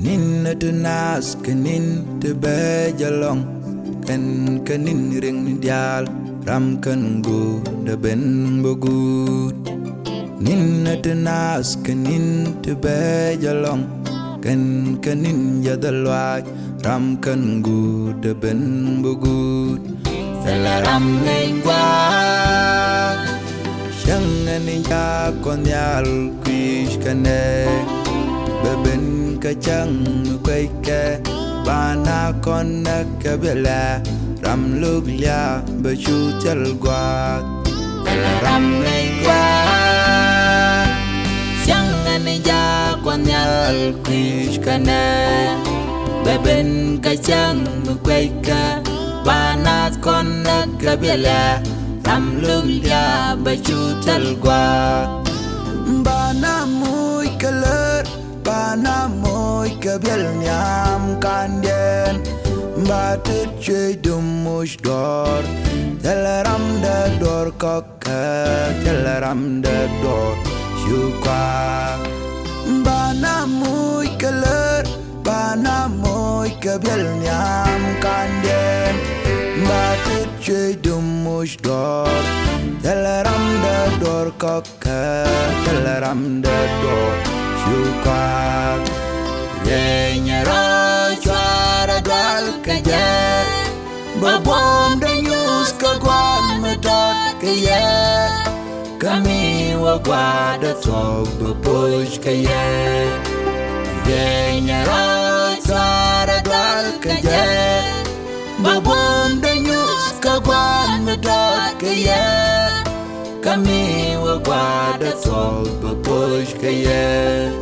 Nin tu nas kenin te bejalong ken kenin ring dial ram ken gu de ben bogut. Nin tu nas kenin te bejalong ken kenin jadalwai ram ken gu de ben bogut. Fela ram ngay qua Chẳng anh cha con nhal quish kane Beben ka chẳng quay ke Bana con na ka bela Ram luk lia bê chu chal guat Fela ram ngay qua Chẳng anh cha con nhal quish kane Beben ka chẳng quay ke Bana con na ka bela Ram luk lia bê chu chal guat Bana mui kaler Bana mui kabiel nyam kandien Batet chui dum mush dor Teleram da dor koka Teleram da dor shukwa Bana mui kaler Bana mui kabiel nyam kandien Batet chui dum mush dor Teleram da dor koka Teleram da dor shukwa Yenya ro chwara dwal kaje Babom da news ka gwan me dot kaye Kami wa gwada tog babush kaye Yenya ro chwara dwal kaje Babom da news ka gwan me dot kaye Kami wa gwada tog babush kaye